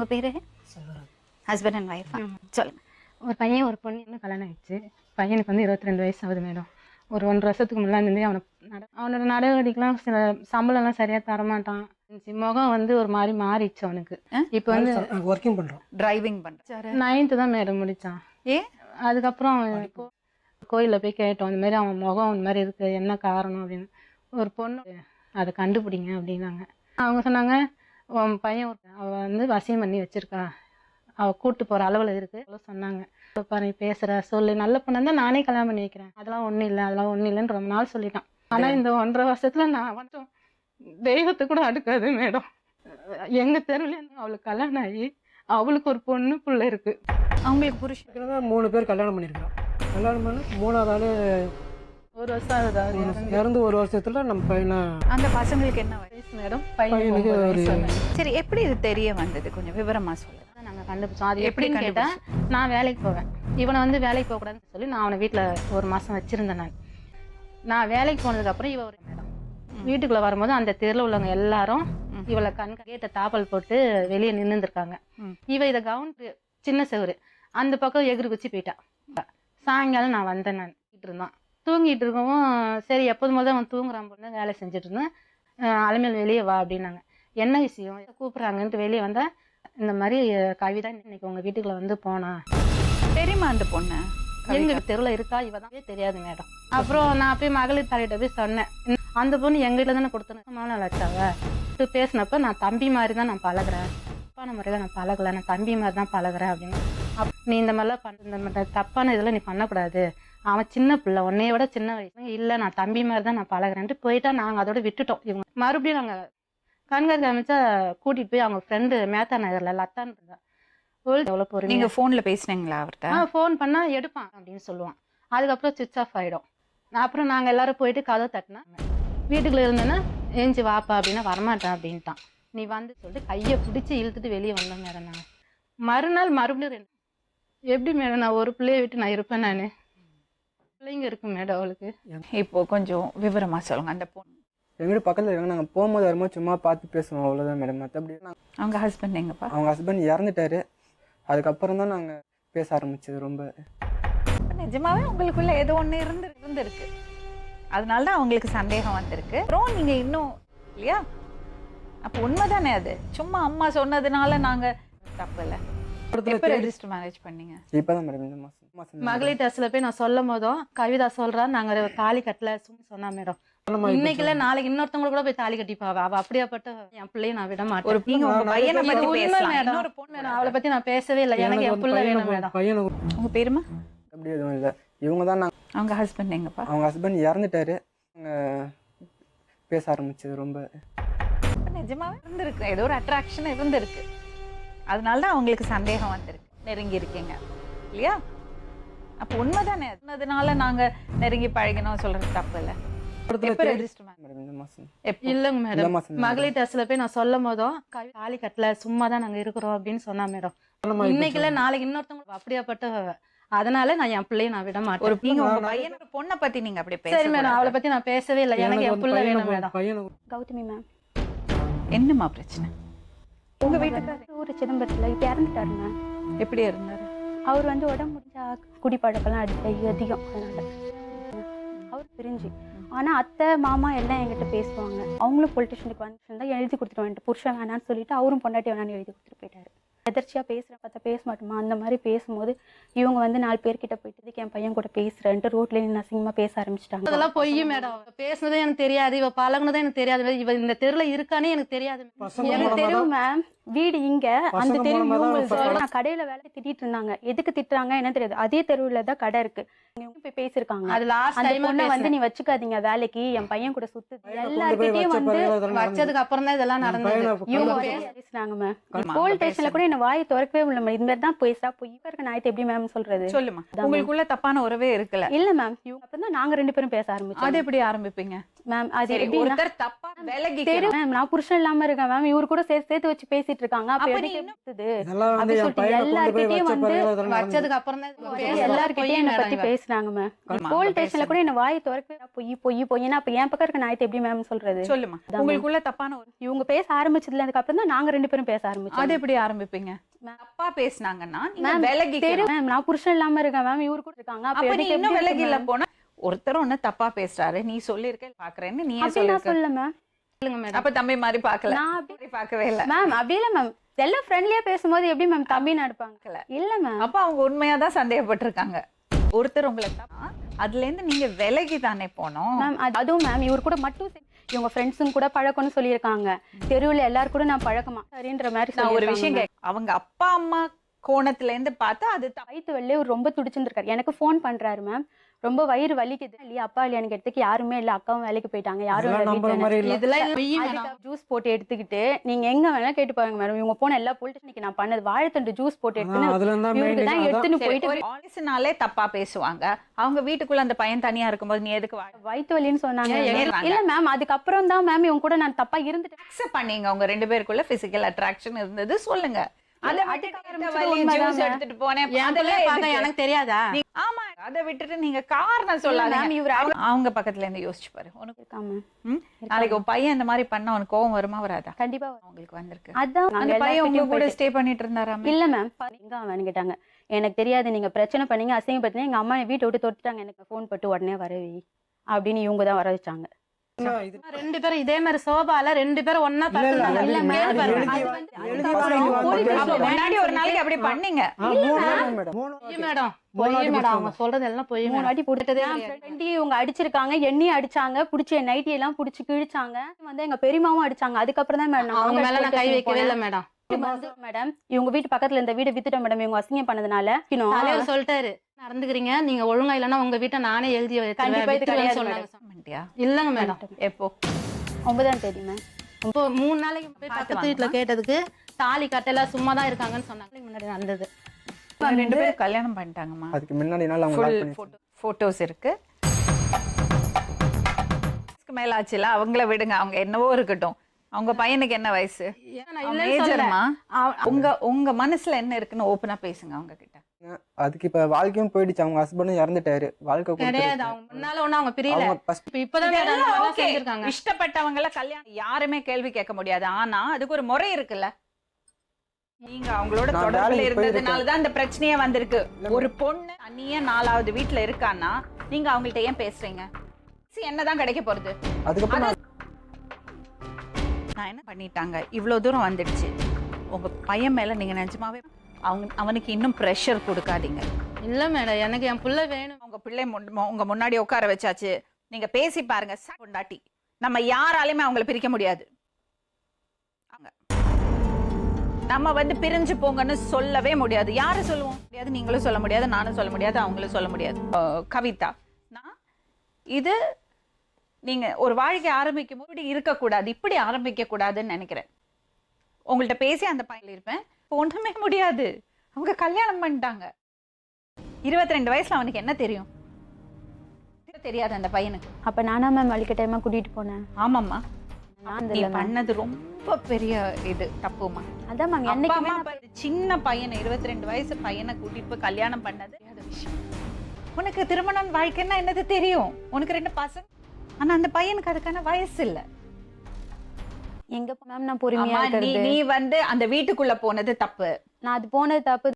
உங்க பேரு? Husband and wife. சொல்லுங்க. ஒரு பையன் ஒரு பொண்ணு இன்னும் கல்யாணம் ஆயிடுச்சு. பையனுக்கு வந்து 22 வயசு ஆகுது மேடம். ஒரு 1.5 வருஷத்துக்கு முன்னாடி அவனோட நடவடிக்கைலாம் சில சம்பளம்லாம் சரியாக தரமாட்டான். முகம் வந்து ஒரு மாதிரி மாறிடுச்சு அவனுக்கு. இப்போ வந்து ஒர்க்கிங் பண்ணுறோம், டிரைவிங் பண்ணுறாரு. 9th தான் மேடம் முடித்தான். அதுக்கப்புறம் கோயிலில் போய் கேட்டோம், இந்த மாதிரி அவன் முகம் இந்த மாதிரி இருக்குது, என்ன காரணம் அப்படின்னு. ஒரு பொண்ணு அதை கண்டுபிடிங்க அப்படின்னாங்க. அவங்க சொன்னாங்க, உன் பையன் அவள் வந்து வசியம் பண்ணி வச்சுருக்கா, அவள் கூட்டு போகிற அளவில் இருக்குது சொன்னாங்க. பாரு பேசுகிற சொல்லு, நல்ல பொண்ணு தான் நானே கல்யாணம் பண்ணி வைக்கிறேன், அதெல்லாம் ஒன்றும் இல்லை, அதெல்லாம் ஒன்றும் இல்லைன்னு ரொம்ப நாள் சொல்லிட்டான். ஆனால் இந்த 1.5 வருஷத்தில் நான் மட்டும் தெய்வத்தை கூட அடுக்காது மேடம். எங்கள் தெருவில் அவளுக்கு கல்யாணம் ஆகி அவளுக்கு ஒரு பொண்ணு பிள்ளை இருக்குது. அவங்களுக்கு புருஷன் 3 பேர் கல்யாணம் பண்ணியிருக்கிறோம். கல்யாணம் பண்ணி 3வது ஆள் 1 வருஷம் ஆகுதா இறந்து 1 வருஷத்தில் நம்ம பையனை. அந்த பசங்களுக்கு என்ன வயசு மேடம்? பையனுக்கு ஒரு சரி, எப்படி இது தெரிய வந்தது? கொஞ்சம் விவரமா சொல்லுங்க. நாங்கள் கண்டுபிடிச்சோம். அது எப்படின்னு கேட்டால், நான் வேலைக்கு போவேன், இவனை வந்து வேலைக்கு போகக்கூடாதுன்னு சொல்லி நான் அவனை வீட்டில் 1 மாதம் வச்சுருந்தேன். நான் வேலைக்கு போனதுக்கப்புறம் இவ ஒரு மேடம் வீட்டுக்குள்ளே வரும்போது அந்த தெருவில் உள்ளவங்க எல்லாரும் இவளை கேட்ட தாப்பல் போட்டு வெளியே நின்றுருக்காங்க. இவ இதை கவுண்ட் சின்ன செவரு அந்த பக்கம் எகிரி குச்சி போயிட்டான். சாயங்காலம் நான் வந்தேன், நான் இருந்தான் தூங்கிட்டு இருக்கவும், சரி எப்போதும் போது அவன் தூங்குறான் பொண்ணு வேலை செஞ்சுட்டு இருந்தேன், அலைமையில் வெளியே வா அப்படின்னாங்க. என்ன விஷயம் கூப்பிட்றாங்கன்ட்டு வெளியே வந்தால், இந்த மாதிரி கவிதா இன்னைக்கு உங்கள் வீட்டுக்குள்ள வந்து போனா. தெரியுமா அந்த பொண்ணு? எங்கள் தெருவில் இருக்கா, இவ தான் தெரியாது மேடம். அப்புறம் நான் போய் மகளிர் தலையிட்ட போய் சொன்னேன், அந்த பொண்ணு எங்கள் வீட்டில் தானே கொடுத்தேன் லட்சாவை பேசினப்ப, நான் தம்பி மாதிரி தான் நான் பழகிறேன், தப்பான முறையில் நான் பழகலை, நான் தம்பி மாதிரி தான் பழகிறேன் அப்படின்னு. நீ இந்த மாதிரிலாம் இந்த மாதிரி தப்பான இதெல்லாம் நீ பண்ணக்கூடாது, அவன் சின்ன பிள்ளை, உன்னைய விட சின்ன வயசு, இல்லை நான் தம்பி மாதிரி தான் நான் பழகிறேன்ட்டு போயிட்டா. நாங்கள் அதோட விட்டுட்டோம். இவங்க மறுபடியும் நாங்கள் கண்காட்சி அமைச்சா கூட்டிகிட்டு போய் அவங்க ஃப்ரெண்டு மேத்தா நகரில் லத்தான்னு இருந்தா எவ்வளோ போகிறீங்க. நீங்கள் ஃபோனில் பேசுனீங்களா அவர்கிட்ட? ஃபோன் பண்ணால் எடுப்பான் அப்படின்னு சொல்லுவான். அதுக்கப்புறம் சுவிட்ச் ஆஃப் ஆகிடும். அப்புறம் நாங்கள் எல்லாரும் போயிட்டு கதை தட்டினா, வீட்டுக்குள்ளே இருந்தேன்னா ஏஞ்சி வாப்பா அப்படின்னா வரமாட்டேன் அப்படின்ட்டான். நீ வந்து சொல்லிட்டு கையை பிடிச்சி இழுத்துட்டு வெளியே வந்தோம் மேடம். நான் மறுநாள் மறுபடியும் எப்படி மேடம் நான் ஒரு பிள்ளையை விட்டு நான் இருப்பேன்? நான் பிள்ளைங்க இருக்கும் மேடம் அவளுக்கு. இப்போ கொஞ்சம் விவரமா சொல்லுங்க. அந்த பொண்ணு எங்கள் வீடு பக்கத்தில் இருக்காங்க, நாங்கள் போகும்போது வரும்போது சும்மா பார்த்து பேசுவோம், அவ்வளோதான் மேடம். மற்றபடி அவங்க ஹஸ்பண்ட் எங்கப்பா? அவங்க ஹஸ்பண்ட் இறந்துட்டாரு. அதுக்கப்புறம் தான் நாங்கள் பேச ஆரம்பிச்சது. ரொம்ப நிஜமாவே உங்களுக்குள்ள ஏதோ ஒன்று இருந்திருக்கு, அதனால தான் அவங்களுக்கு சந்தேகம் வந்திருக்கு. அப்புறம் நீங்க இன்னும் இல்லையா? அப்போ உண்மைதானே அது? சும்மா அம்மா சொன்னதுனால நாங்க தப்பு இல்லை. எப்போ ரெஜிஸ்டர் மேரேஜ் பண்ணீங்க? இப்போதான் மேடம், இந்த மாதம் மகளிர் டெஸ்ட்ல போய் நான் சொல்லும் போதும் கவிதா சொல்றா, நாங்க தாலி கட்டல சொன்னா மேடம். இன்னைக்குல நாளைக்கு இன்னொருத்தவங்க கூட போய் தாலி கட்டிப்பாவா? அவ அப்படியாப்பட்ட என் பிள்ளைய நான் விட மாட்டேன். ஒரு பையனை பத்தி பேசலாம். இன்னொரு பொண்ணு மேடம், அவளை பத்தி நான் பேசவே இல்லை. எனக்கு என் பிள்ளை வேணும் மேடம். உங்க பேருமா? அப்படி எதுவும் இல்லை. இவங்க தான் அவங்க ஹஸ்பண்ட் எங்கப்பா? அவங்க ஹஸ்பண்ட் இறந்துட்டாரு. பேச ஆரம்பிச்சது. ரொம்ப நிஜமாவே இருந்திருக்கு, ஏதோ ஒரு அட்ராக்ஷன் இருந்திருக்கு, அதனால தான் அவங்களுக்கு சந்தேகம் வந்திருக்கு. நெருங்கி இருக்கீங்க இல்லையா? அப்போ உண்மைதானே? அதனால நாங்க நெருங்கி பழகினோம் சொல்றது தப்பு இல்லை. எப்போ ரெஜிஸ்டர் மேரேஜ்? இல்லைங்க மேடம், மகளிர் டெஸ்ட்ல போய் நான் சொல்லும் போதும் தாலி கட்டல சும்மா தான் நாங்க இருக்கிறோம் அப்படின்னு சொன்னா மேடம். இன்னைக்குல நாளைக்கு இன்னொருத்தவங்க அப்படியாப்பட்ட, அதனால நான் என் பிள்ளைய நான் விட மாட்டேன். நீங்க உங்க பையனோட பொண்ணை பத்தி நீங்க அப்படி பேச. சரி மேடம், அவளை பத்தி நான் பேசவே இல்லை. எனக்கு என் பிள்ளை வேணும் மேடம். கௌதமி மேம். என்னம்மா பிரச்சனை? உங்க வீட்டுக்காரர் ஊர் சிதம்பரத்தில் இப்போ இறந்துட்டாரு மேம். எப்படி இருந்தாரு? அவர் வந்து உடம்பு முடிஞ்சா குடிப்பழக்கெல்லாம் அதிகம், அதனால அவர் பிரிஞ்சு. ஆனால் அத்தை மாமா எல்லாம் என்கிட்ட பேசுவாங்க. அவங்களும் பொலிட்டிஷனுக்கு வந்து எழுதி கொடுத்துட்டு வந்துட்டு புருஷன் வேணான்னு சொல்லிட்டு அவரும் பொண்டாட்டி வேணான்னு எழுதி கொடுத்துட்டு போயிட்டாரு. எதர்ச்சியாக பேசுகிற பார்த்தா பேச மாட்டோமா, அந்த மாதிரி பேசும்போது இவங்க வந்து 4 பேர்கிட்ட போயிட்டு இதுக்கு என் பையன் கூட பேசுறேன்ட்டு ரோட்ல நின்று அசிங்கமாக பேச ஆரம்பிச்சிட்டாங்க. அதெல்லாம் பொய் மேடம். பேசுனதே எனக்கு தெரியாது, இவ பழகுனதே எனக்கு தெரியாது, இவ இந்த தெருல இருக்கானே எனக்கு தெரியாது. எனக்கு தெரியும் மேம், வீடு இங்க, அந்த தெரு நான் கடையில வேலை திட்டிட்டு இருந்தாங்க. எதுக்கு திட்டுறாங்க என்ன தெரியாது. அதே தெருவுல தான் கடை இருக்கு. போய் பேசிருக்காங்க. அது லாஸ்ட் டைம் வந்து நீ வச்சுக்காதீங்க வேலைக்கு, என் பையன் கூட சுத்து எல்லார்கிட்டயும் வந்து வச்சதுக்கு அப்புறம் தான் இதெல்லாம் நடந்தது. இவங்க பேசுறாங்க மேம். போலீஸ் ஸ்டேஷன்ல கூட என்ன வாயை திறக்கவே முடியல மேம். இந்த மாதிரி தான் பேசா போய் இருக்க நாயத்தை எப்படி மேம் சொல்றது? சொல்லுமா, உங்களுக்குள்ள தப்பான உறவே இருக்கல? இல்ல மேம், இவங்க அப்பதான் நாங்க 2 பேரும் பேச ஆரம்பிச்சோம். அது எப்படி ஆரம்பிப்பீங்க? மேம் அது சரி, எப்படின்னா ஒருத்தர் தப்பா விலகி தெரியும் மேம், நான் புருஷன் இல்லாம இருக்கேன் மேம், இவரு கூட சேர்த்து வச்சு பேசிட்டு இருக்காங்க. அப்ப அப்ப எனக்கு நீ எப்படி இருந்தது? இதெல்லாம் வந்து அப்படி என் சொல்லிட்டு பையனை கொண்டு போய் எல்லார்கிட்டயும் வச்ச வந்து பிறகு அதெல்லாம் நடந்தது. வச்சதுக்கு அப்புறம் தான் எல்லார்கிட்டயும் என்னை பத்தி பேசுனாங்க மேம். ஆமா, போலீஸ் அவங்க ஸ்டேஷன்ல கூட என்ன வாய் திறக்கவே பொய் பொய் பொய்னா அப்ப என் பக்கம் இருக்க நாயத்தை எப்படி மேம் சொல்றது? சொல்லுமா, உங்களுக்குள்ள தப்பான ஒரு இவங்க பேச ஆரம்பிச்சதுல அதுக்கு அப்புறம் தான் நாங்க 2 பேரும் பேச அது ஆரம்பிச்சோம். எப்படி ஆரம்பிப்பீங்க? தப்பா பேசுனாங்கன்னா நீங்க மேம், விலகி தெரியும் மேம், நான் புருஷன் இல்லாம இருக்கேன் மேம், இவரு கூட இருக்காங்க. அப்ப அப்ப நீ எனக்கு இன்னும் எப்படி விலகி இல்ல இருக்கு போனா ஒருத்தர் ஒண்ணு தப்பா பேசுறாரு, நீ சொல்லிருக்க பாக்குறேன்னு நீ மேம்? அப்படி நான் சொல்லிருக்க. சொல்லல மேம். சொல்லுங்க மேடம். அப்ப தம்பி மாதிரி பாக்கல, நான் அப்படி அப்படி பார்க்கவே இல்ல. மேம் அப்படி இல்ல மேம், எல்லாம் ஃப்ரெண்ட்லியா பேசும்போது எப்படி மேம் தம்பி நடப்பாங்க? இல்ல மேம். அப்ப அவங்க உண்மையாதான் சந்தேகப்பட்டிருக்காங்க. ஒருத்தர் உங்களை தான் அதுல இருந்து நீங்க விலகி தானே போனோம். மேம் அதுவும் மேம் இவர் கூட மட்டும் இவங்க ஃப்ரெண்ட்ஸும் கூட பழக்கம்னு சொல்லியிருக்காங்க. தெருவில் எல்லாரும் கூட நான் பழக்கமா சரின்ற மாதிரி நான் ஒரு சொல்லியிருக்காங்க விஷயம் மேம். அவங்க அப்பா அம்மா கோணத்துல இருந்து பார்த்தா அது வயிற்று வலியே இவர் ரொம்ப துடிச்சிருந்திருக்காரு. எனக்கு ஃபோன் பண்றாரு மேம், ரொம்ப வயிறு வலிக்குது இல்லையா, அப்பா இல்லையா எனக்கு எடுத்துக்கு யாருமே இல்லை, அக்காவும் வேலைக்கு போயிட்டாங்க, யாரும் இதெல்லாம் இல்லை நம்புற வீட்டுல. மாதிரி இல்ல. இதெல்லாம் பொய் மேடம். ஜூஸ் போட்டு எடுத்துக்கிட்டு நீங்க எங்க வேணா கேட்டு பாருங்க மேடம், இவங்க போன எல்லா போலீஸ் நான் பண்ணது வாழைத்தண்டு ஜூஸ் போட்டு எடுத்துன்னு அதுல இருந்தா இவருக்கு தான் மெயின் எடுத்துன்னு சரி, போயிட்டு ஒரு ஆலிஸ்னாலே தப்பா பேசுவாங்க. அவங்க வீட்டுக்குள்ள அந்த பையன் தனியா இருக்கும்போது நீ எதுக்கு வயிற்று வலின்னு சொன்னாங்க. ஏன் இல்ல மேம் அதுக்கப்புறம் தான் மேம் இவங்க கூட நான் தப்பா இருந்துட்டேன். அக்செப்ட் பண்ணீங்க? உங்க 2 பேருக்குள்ள பிசிக்கல் அட்ராக்ஷன் இருந்தது, சொல்லுங்க. இல்ல, அதை அதுக்கு விட்டுட்டு ஆரம்பிச்சது வலி உண்மைதான் juice ma'am. எடுத்துட்டு போனேன் என் அதெல்லாம் பிள்ளைய பார்க்க எதுக்கு? எனக்கு தெரியாதா? ஆமா, அதை விட்டுட்டு நீங்க காரணம் ma'am, சொல்லாதீங்க. இவரு அவங்க பக்கத்துல இருந்து யோசிச்சு பாரு. உனக்கு இருக்கா மேம்? நாளைக்கு உன் பையன் இந்த மாதிரி பண்ணா உனக்கு கோவம் வருமா வராதா? கண்டிப்பா வரும். உங்களுக்கு வந்திருக்கு. அதான் அந்த பையன் உங்க கூட ஸ்டே பண்ணிட்டு இருந்தாராமே? இல்ல மேம், எங்க அவன் கேட்டாங்க, எனக்கு தெரியாது, நீங்க பிரச்சனை பண்ணீங்க அசிங்கப்படுத்தினீங்க, எங்க அம்மா வீட்டை விட்டு தொட்டுட்டாங்க, எனக்கு ஃபோன் போட்டு உடனே வரவி அப்படின்னு இவங்க தான் வர வச்சாங்க. இது 2 பேரும் இதே மாதிரி சோபால 2 பேரும் ஒண்ணா இல்ல, இல்ல, படுத்துருந்தாங்க. அது இல்ல எழுதி- ma'am, அது அது எழுதி- வந்து எழுதி அதுக்கப்புறம் வாங்கி போலீஸ் வந்து அப்ப முன்னாடி ஒரு நாளைக்கு அப்படி பண்ணீங்க. 3 நாள் மேடம். பொய் மேடம். பொய் மேடம். அவங்க சொல்றது எல்லாம் பொய் 3 மேடம். வாட்டி போட்டுட்டதே இவங்க அடிச்சிருக்காங்க, எண்ணெய் அடிச்சாங்க, புடிச்ச நைட்டி எல்லாம் புடிச்சு கிழிச்சாங்க, வந்து எங்க பெரியமாவும் அடிச்சாங்க. அதுக்கப்புறம் தான் மேடம் அவங்க மேல நான் கை வைக்கவே இல்லை மேடம். மேடம் இவங்க வீட்டு பக்கத்துல இந்த வீடு வித்துட்டோம் மேடம், இவங்க அசிங்கம் பண்ணதுனால. தலைவர் சொல்லிட்டாரு, நடந்துக்கிறீங்க நீங்க ஒழுங்கா இல்லைன்னா உங்க வீட்டை நானே எழுதி கண்டிப்பா இது கிடையாது சொன்னாங்க. பண்ணிட்டியா? இல்லங்க மேடம். எப்போ? 9ஆம் தேதி மேம். இப்போ 3 நாளைக்கு போய் பக்கத்து வீட்டுல கேட்டதுக்கு தாலி கட்டல சும்மா தான் இருக்காங்கன்னு சொன்னாங்க. முன்னாடி நடந்தது. 2 பேரும் கல்யாணம் பண்ணிட்டாங்கம்மா. அதுக்கு முன்னாடி நாள் அவங்க ஃபுல் lock பண்ணி போட்டோஸ் இருக்கு. மேல ஆச்சுல, அவங்கள விடுங்க, அவங்க என்னவோ இருக்கட்டும். அவங்க பையனுக்கு என்ன வயசு? நான் இல்லைன்னு சொல்லல. மேஜர்மா, உங்க மனசுல என்ன இருக்குன்னு ஓபனா பேசுங்க அவங்க கிட்ட. அதுக்கு இப்ப வாழ்க்கையும் போயிடுச்சு, அவங்க ஹஸ்பண்டும் இறந்துட்டாரு, வாழ்க்கை கிடையாது. கொடுத்துருச்சு. அவங்க முன்னால ஒண்ணு அவங்க பிரியல. அவங்க first இப்பதான் மேடம் இதெல்லாம் அதெல்லாம் okay. செஞ்சிருக்காங்க. இஷ்டப்பட்டவங்கள கல்யாணம் யாருமே கேள்வி கேட்க முடியாது. ஆனா அதுக்கு ஒரு முறை இருக்குல்ல. நீங்க அவங்களோட நான் தொடர்புல வேலைக்கு இருந்ததுனால தான் இந்த பிரச்சனையே வந்திருக்கு. இல்ல ஒரு பொண்ணு தனியா 4வது வீட்டுல இருக்கான்னா நீங்க அவங்கள்ட்ட ஏன் பேசுறீங்க? என்னதான் கிடைக்க போறது? அதுக்கப்புறம் நான் என்ன பண்ணிட்டாங்க, இவ்வளவு தூரம் வந்துடுச்சு. உங்க பையன் மேல நீங்க நிஜமாவே அவனுக்கு இன்னும் ப்ரெஷர் கொடுக்காதீங்க. இல்ல மேடம், எனக்கு என் புள்ள வேணும். உங்க பிள்ளை உங்க முன்னாடி உட்கார வச்சாச்சு, நீங்க பேசி பாருங்க. பொண்டாட்டி நம்ம யாராலையுமே அவங்கள பிரிக்க முடியாது. நம்ம வந்து பிரிஞ்சு போங்கன்னு சொல்லவே முடியாது. யாரு சொல்லுவோம் முடியாது? நீங்களும் சொல்ல முடியாது, நானும் சொல்ல முடியாது, அவங்களும் சொல்ல முடியாது. கவிதா, நான் இது நீங்க ஒரு வாழ்க்கை ஆரம்பிக்கும் போது இருக்கக்கூடாது, இப்படி ஆரம்பிக்க கூடாதுன்னு நினைக்கிறேன். உங்கள்ட்ட பேசி அந்த பையன் இருப்பேன், ஒண்ணுமே முடியாது. அவங்க கல்யாணம் பண்ணிட்டாங்க. 22 வயசுல அவனுக்கு என்ன தெரியும்? தெரியாது அந்த பையனுக்கு. அப்ப நானா மேம் வலிக்கட்டாயமா கூட்டிட்டு போனேன். ஆமாம்மா, நான் நீ இல்ல மேம். பண்ணது ரொம்ப பெரிய இது தப்புமா. அதான் மேம் அப்பா என்னைக்குமே அம்மா சின்ன பையனை 22 வயசு பையனை கூட்டிட்டு போய் கல்யாணம் பண்ணது தெரியாத விஷயம். உனக்கு திருமணம் வாழ்க்கைன்னா என்னது தெரியும். உனக்கு 2 பசங்க, ஆனா அந்த பையனுக்கு அதுக்கான வயசு இல்ல. எங்க மேம் நான் பொறுமையா அம்மா, இருக்கிறது, நீ வந்து அந்த வீட்டுக்குள்ள போனது தப்பு. நான் அது போனது தப்பு.